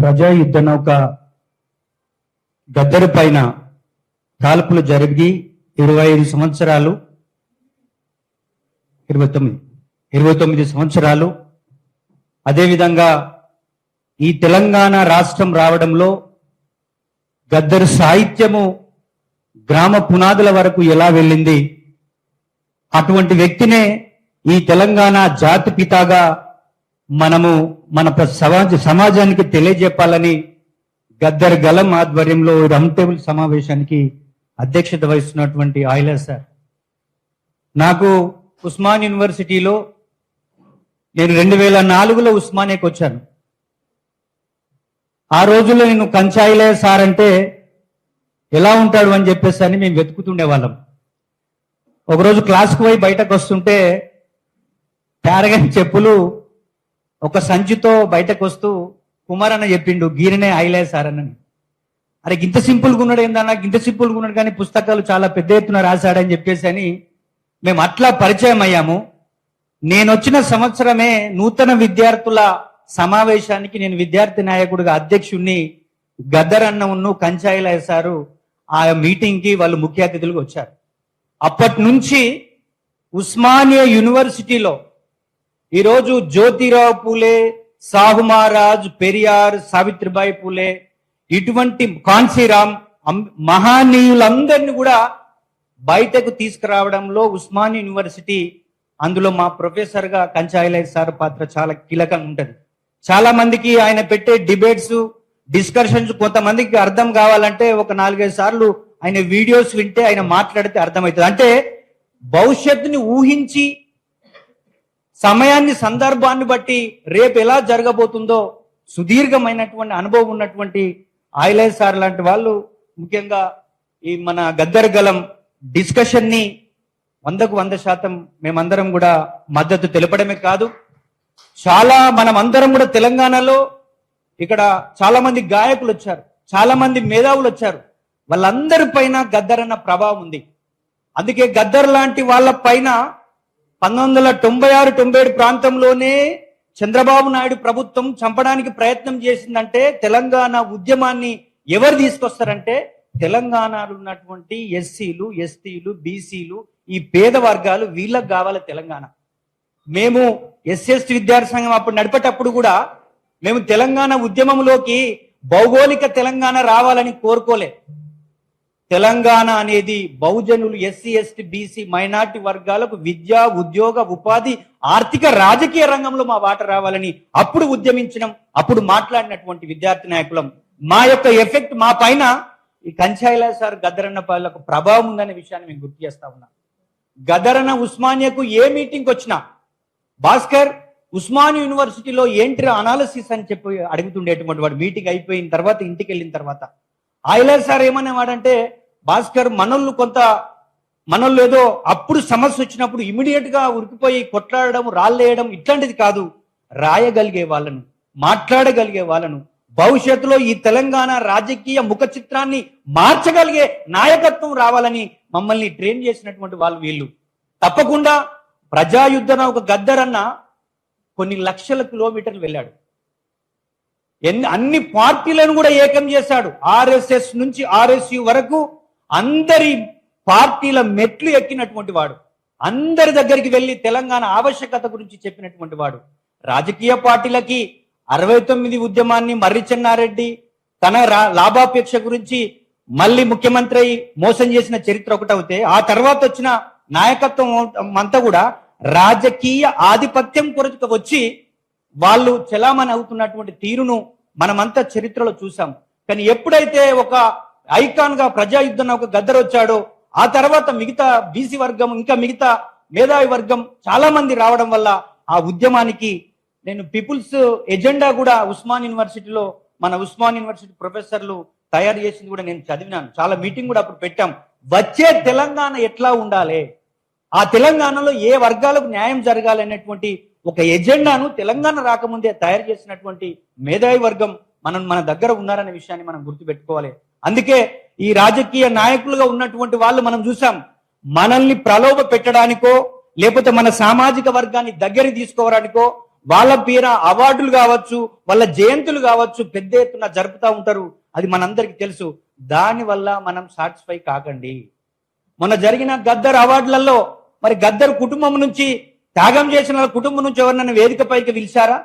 ప్రజా యుద్ధ నౌక గద్దరు పైన కాల్పులు జరిగి 25 సంవత్సరాలు 29 సంవత్సరాలు. అదేవిధంగా ఈ తెలంగాణ రాష్ట్రం రావడంలో గద్దరు సాహిత్యము గ్రామ పునాదుల వరకు ఎలా వెళ్ళింది, అటువంటి వ్యక్తినే ఈ తెలంగాణ జాతి పితాగా మనము మన సమాజానికి తెలియజెప్పాలని గద్దర్ గలం ఆధ్వర్యంలో రౌండ్ టేబుల్ సమావేశానికి అధ్యక్షత వహిస్తున్నటువంటి ఆయిలర్ సార్, నాకు ఉస్మాన్ యూనివర్సిటీలో నేను 2004లో ఉస్మానియాకి వచ్చాను. ఆ రోజుల్లో నేను కంచాయిలయ్య సార్ అంటే ఎలా ఉంటాడు అని చెప్పేసి అని మేము వెతుకుతుండే వాళ్ళం. ఒకరోజు క్లాస్కి పోయి బయటకు వస్తుంటే ప్యారగన్ చెప్పులు ఒక సంచితో బయటకు వస్తూ కుమార్ అన్న చెప్పిండు, గీరనే ఆయిలయ్య సార్ అన్నని. అరే ఇంత సింపుల్గా ఉన్నాడు ఏందన్నా, ఇంత సింపుల్గా ఉన్నాడు కానీ పుస్తకాలు చాలా పెద్ద ఎత్తున రాశాడని చెప్పేసి అని మేము అట్లా పరిచయం అయ్యాము. నేను వచ్చిన సంవత్సరమే నూతన విద్యార్థుల సమావేశానికి నేను విద్యార్థి నాయకుడిగా అధ్యక్షుడిని గద్దర్ అన్న ఉన్ను కంచాయిలయ్య సారు ఆ మీటింగ్కి వాళ్ళు ముఖ్య అతిథులుగా వచ్చారు. అప్పటి నుంచి ఉస్మానియా యూనివర్సిటీలో ఈరోజు జ్యోతిరావు పూలే, సాహు మహారాజ్, పెరియార్, సావిత్రిబాయి పూలే, ఇటువంటి కాన్సీరామ్ మహానీయులందరినీ కూడా బయటకు తీసుకురావడంలో ఉస్మానియా యూనివర్సిటీ, అందులో మా ప్రొఫెసర్ గా కంచాయిలయ్య సార్ పాత్ర చాలా కీలకంగా ఉంటది. చాలా మందికి ఆయన పెట్టే డిబేట్స్, డిస్కషన్స్ కొంతమందికి అర్థం కావాలంటే ఒక 4-5 సార్లు ఆయన వీడియోస్ వింటే ఆయన మాట్లాడితే అర్థమవుతుంది. అంటే భవిష్యత్తుని ఊహించి సమయాన్ని సందర్భాన్ని బట్టి రేపు ఎలా జరగబోతుందో సుదీర్ఘమైనటువంటి అనుభవం ఉన్నటువంటి ఆయిలయ్య సార్ లాంటి వాళ్ళు ముఖ్యంగా ఈ మన గద్దర్ గలం డిస్కషన్ ని 100% మేమందరం కూడా మద్దతు తెలపడమే కాదు, చాలా మనం అందరం కూడా తెలంగాణలో ఇక్కడ చాలా మంది గాయకులు వచ్చారు, చాలా మంది మేధావులు వచ్చారు, వాళ్ళందరి పైన గద్దర్ అన్న ప్రభావం ఉంది. అందుకే గద్దర్ లాంటి వాళ్ళ పైన 1996-97 ప్రాంతంలోనే చంద్రబాబు నాయుడు ప్రభుత్వం చంపడానికి ప్రయత్నం చేసిందంటే తెలంగాణ ఉద్యమాన్ని ఎవరు తీసుకొస్తారంటే తెలంగాణలో ఉన్నటువంటి ఎస్సీలు, ఎస్టీలు, బీసీలు, ఈ పేద వర్గాలు, వీళ్ళకి కావాలి తెలంగాణ. మేము ఎస్ఎస్టీ విద్యార్థి సంఘం అప్పుడు నడిపేటప్పుడు కూడా మేము తెలంగాణ ఉద్యమంలోకి భౌగోళిక తెలంగాణ రావాలని కోరుకోలే. తెలంగాణ అనేది బహుజనులు, ఎస్సీ, ఎస్టీ, బీసీ, మైనార్టీ వర్గాలకు విద్య, ఉద్యోగ, ఉపాధి, ఆర్థిక, రాజకీయ రంగంలో మా వాట రావాలని అప్పుడు ఉద్యమించడం, అప్పుడు మాట్లాడినటువంటి విద్యార్థి నాయకులం. మా యొక్క ఎఫెక్ట్ మా పైన ఈ కంచాయిలయ్య సార్, గద్దరన్న పాలకు ప్రభావం ఉందనే విషయాన్ని మేము గుర్తు చేస్తా ఉన్నాం. గద్దరన్న ఉస్మానియాకు ఏ మీటింగ్కి వచ్చినా భాస్కర్ ఉస్మాన్ యూనివర్సిటీలో ఏంటి అనాలిసిస్ అని చెప్పి అడుగుతుండేటువంటి వాడు. మీటింగ్ అయిపోయిన తర్వాత ఇంటికి వెళ్ళిన తర్వాత ఆయిలయ్య సార్ ఏమనేవాడంటే, భాస్కర్ మనోళ్ళు ఏదో అప్పుడు సమస్య వచ్చినప్పుడు ఇమీడియట్ గా ఉరికిపోయి కొట్లాడడం, రాళ్ళేయడం ఇట్లాంటిది కాదు, రాయగలిగే వాళ్ళను, మాట్లాడగలిగే వాళ్ళను, భవిష్యత్తులో ఈ తెలంగాణ రాజకీయ ముఖ చిత్రాన్ని మార్చగలిగే నాయకత్వం రావాలని మమ్మల్ని ట్రైన్ చేసినటువంటి వాళ్ళు వీళ్ళు. తప్పకుండా ప్రజాయుద్ధన ఒక గద్దరన్న కొన్ని లక్షల కిలోమీటర్లు వెళ్ళాడు, అన్ని పార్టీలను కూడా ఏకం చేశాడు. ఆర్ఎస్ఎస్ నుంచి ఆర్ఎస్యు వరకు అందరి పార్టీల మెట్లు ఎక్కినటువంటి వాడు, అందరి దగ్గరికి వెళ్ళి తెలంగాణ ఆవశ్యకత గురించి చెప్పినటువంటి వాడు. రాజకీయ పార్టీలకి 69 ఉద్యమాన్ని మర్రి చెన్నారెడ్డి తన లాభాపేక్ష గురించి మళ్ళీ ముఖ్యమంత్రి అయి మోసం చేసిన చరిత్ర ఒకటవుతే, ఆ తర్వాత వచ్చిన నాయకత్వం అంతా కూడా రాజకీయ ఆధిపత్యం కొరకు వచ్చి వాళ్ళు చలామణి అవుతున్నటువంటి తీరును మనమంతా చరిత్రలో చూసాం. కానీ ఎప్పుడైతే ఒక ఐకాన్ గా ప్రజాయుద్ధం ఒక గద్దర్ వచ్చాడో, ఆ తర్వాత మిగతా బీసీ వర్గం, ఇంకా మిగతా మేధావి వర్గం చాలా మంది రావడం వల్ల ఆ ఉద్యమానికి నేను పీపుల్స్ ఎజెండా కూడా ఉస్మాన్ యూనివర్సిటీలో మన ఉస్మాన్ యూనివర్సిటీ ప్రొఫెసర్లు తయారు చేసింది కూడా నేను చదివినాను. చాలా మీటింగ్ కూడా అప్పుడు పెట్టాం. వచ్చే తెలంగాణ ఎట్లా ఉండాలి, ఆ తెలంగాణలో ఏ వర్గాలకు న్యాయం జరగాలి అనేటువంటి ఒక ఎజెండాను తెలంగాణ రాకముందే తయారు చేసినటువంటి మేధావి వర్గం మన దగ్గర ఉన్నారనే విషయాన్ని మనం గుర్తుపెట్టుకోవాలి. అందుకే ఈ రాజకీయ నాయకులుగా ఉన్నటువంటి వాళ్ళు మనం చూసాం, మనల్ని ప్రలోభ పెట్టడానికో లేకపోతే మన సామాజిక వర్గాన్ని దగ్గర తీసుకోవడానికో వాళ్ళ పేర అవార్డులు కావచ్చు, వాళ్ళ జయంతులు కావచ్చు పెద్ద ఎత్తున జరుపుతూ ఉంటారు. అది మనందరికీ తెలుసు. దానివల్ల మనం సాటిస్ఫై కాకండి. మొన్న జరిగిన గద్దర్ అవార్డులలో మరి గద్దర్ కుటుంబం నుంచి, త్యాగం చేసిన వాళ్ళ కుటుంబం నుంచి ఎవరినైనా వేదిక పైకి పిలిచారా?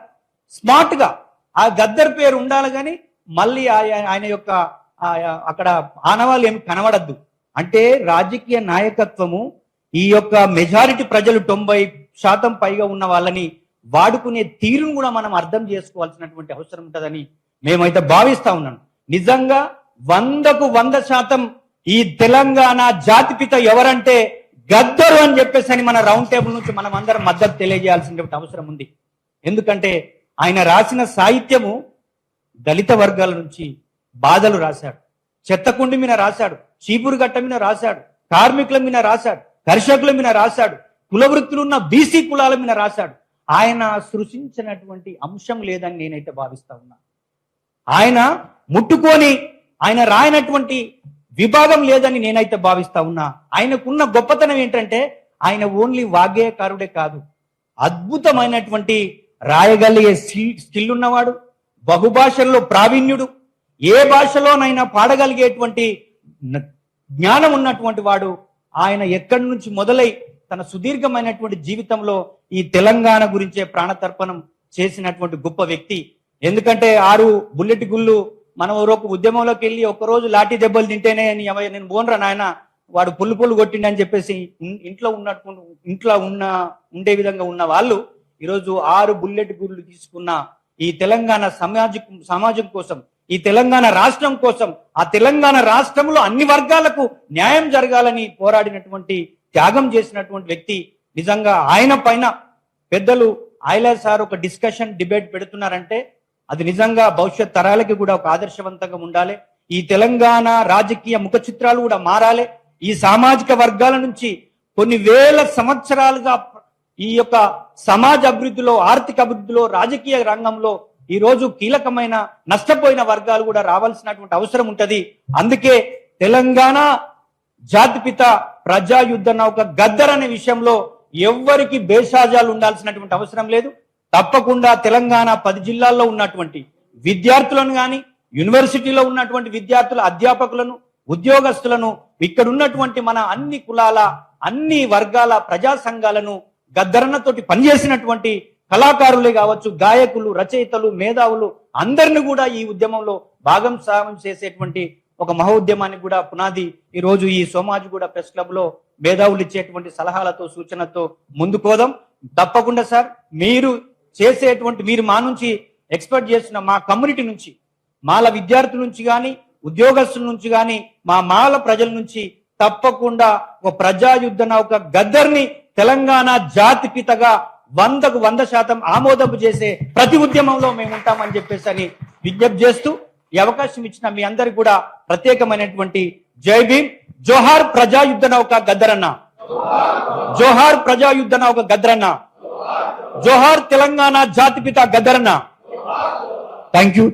స్మార్ట్ గా ఆ గద్దర్ పేరు ఉండాలి, కానీ మళ్ళీ ఆయన యొక్క అక్కడ ఆనవాళ్ళు ఏమి కనబడద్దు. అంటే రాజకీయ నాయకత్వము ఈ యొక్క మెజారిటీ ప్రజలు 90% పైగా ఉన్న వాళ్ళని వాడుకునే తీరును కూడా మనం అర్థం చేసుకోవాల్సినటువంటి అవసరం ఉంటుందని మేమైతే భావిస్తా ఉన్నాను. నిజంగా 100కు 100% ఈ తెలంగాణ జాతిపిత ఎవరంటే గద్దరు అని చెప్పేసి అని మన రౌండ్ టేబుల్ నుంచి మనం అందరం మద్దతు తెలియజేయాల్సినటువంటి అవసరం ఉంది. ఎందుకంటే ఆయన రాసిన సాహిత్యము దళిత వర్గాల నుంచి బాధలు రాశాడు, చెత్తకుండి మీద రాశాడు, చీపురు గట్ట మీద రాశాడు, కార్మికుల మీద రాశాడు, కర్షకుల మీద రాశాడు, కుల వృత్తులున్న బీసీ కులాల మీద రాశాడు. ఆయన సృష్టించినటువంటి అంశం లేదని నేనైతే భావిస్తా ఉన్నా. ఆయన ముట్టుకొని ఆయన రాయనటువంటి విభాగం లేదని నేనైతే భావిస్తా ఉన్నా. ఆయనకున్న గొప్పతనం ఏంటంటే ఆయన ఓన్లీ వాగ్గేయకారుడే కాదు, అద్భుతమైనటువంటి రాయగలిగే స్కిల్ ఉన్నవాడు, బహుభాషల్లో ప్రావీణ్యుడు, ఏ భాషలోనైనా పాడగలిగేటువంటి జ్ఞానం ఉన్నటువంటి వాడు. ఆయన ఎక్కడి నుంచి మొదలై తన సుదీర్ఘమైనటువంటి జీవితంలో ఈ తెలంగాణ గురించే ప్రాణతర్పణం చేసినటువంటి గొప్ప వ్యక్తి. ఎందుకంటే 6 బుల్లెట్ గుళ్ళు మనం ఒక ఉద్యమంలోకి వెళ్ళి ఒక్కరోజు లాఠీ దెబ్బలు తింటేనే నేను బోన్రా నాయన వాడు పుల్లు కొట్టిండి అని చెప్పేసి ఇంట్లో ఉండే విధంగా ఉన్న వాళ్ళు ఈరోజు 6 బుల్లెట్ గుళ్ళు తీసుకున్న ఈ తెలంగాణ సమాజం కోసం, ఈ తెలంగాణ రాష్ట్రం కోసం, ఆ తెలంగాణ రాష్ట్రంలో అన్ని వర్గాలకు న్యాయం జరగాలని పోరాడినటువంటి, త్యాగం చేసినటువంటి వ్యక్తి. నిజంగా ఆయన పైన పెద్దలు ఆయలా సార్ ఒక డిబేట్ పెడుతున్నారంటే అది నిజంగా భవిష్యత్ తరాలకి కూడా ఒక ఆదర్శవంతంగా ఉండాలి. ఈ తెలంగాణ రాజకీయ ముఖ చిత్రాలు కూడా మారాలి. ఈ సామాజిక వర్గాల నుంచి కొన్ని వేల సంవత్సరాలుగా ఈ యొక్క సమాజ అభివృద్ధిలో, ఆర్థిక అభివృద్ధిలో, రాజకీయ రంగంలో ఈ రోజు కీలకమైన నష్టపోయిన వర్గాలు కూడా రావాల్సినటువంటి అవసరం ఉంటది. అందుకే తెలంగాణ జాతిపిత ప్రజాయుద్ధ నౌక గద్దర్ అనే విషయంలో ఎవ్వరికి భేషాజాలు ఉండాల్సినటువంటి అవసరం లేదు. తప్పకుండా తెలంగాణ 10 జిల్లాల్లో ఉన్నటువంటి విద్యార్థులను కానీ, యూనివర్సిటీలో ఉన్నటువంటి విద్యార్థుల, అధ్యాపకులను, ఉద్యోగస్తులను, ఇక్కడ ఉన్నటువంటి మన అన్ని కులాల, అన్ని వర్గాల ప్రజా సంఘాలను, గద్దరన్నతోటి పనిచేసినటువంటి కళాకారులే కావచ్చు, గాయకులు, రచయితలు, మేధావులు అందరిని కూడా ఈ ఉద్యమంలో భాగస్వామ్యం చేసేటువంటి ఒక మహోద్యమానికి కూడా పునాది ఈ రోజు ఈ సోమాజిగూడ ప్రెస్ క్లబ్ లో మేధావులు ఇచ్చేటువంటి సలహాలతో, సూచనతో ముందుకోదాం. తప్పకుండా సార్ మీరు మా నుంచి ఎక్స్పెక్ట్ చేసిన మా కమ్యూనిటీ నుంచి, మాల విద్యార్థుల నుంచి కానీ, ఉద్యోగస్తుల నుంచి కానీ, మా మాల ప్రజల నుంచి తప్పకుండా ఒక ప్రజాయుద్ధ నౌక గద్దర్ని తెలంగాణ జాతిపితగా 100కు 100% ఆమోదపు చేసే ప్రతి ఉద్యమంలో మేము ఉంటామని చెప్పేసి అని విజ్ఞప్తి చేస్తూ ఈ అవకాశం ఇచ్చిన మీ అందరికి కూడా ప్రత్యేకమైనటువంటి జై భీమ్. జోహార్ ప్రజాయుద్ధ నౌక గద్దరన్న, జోహార్ ప్రజాయుద్ధ నౌక గద్దరన్న, జోహార్ తెలంగాణ జాతిపిత గద్దరన్న. Thank you.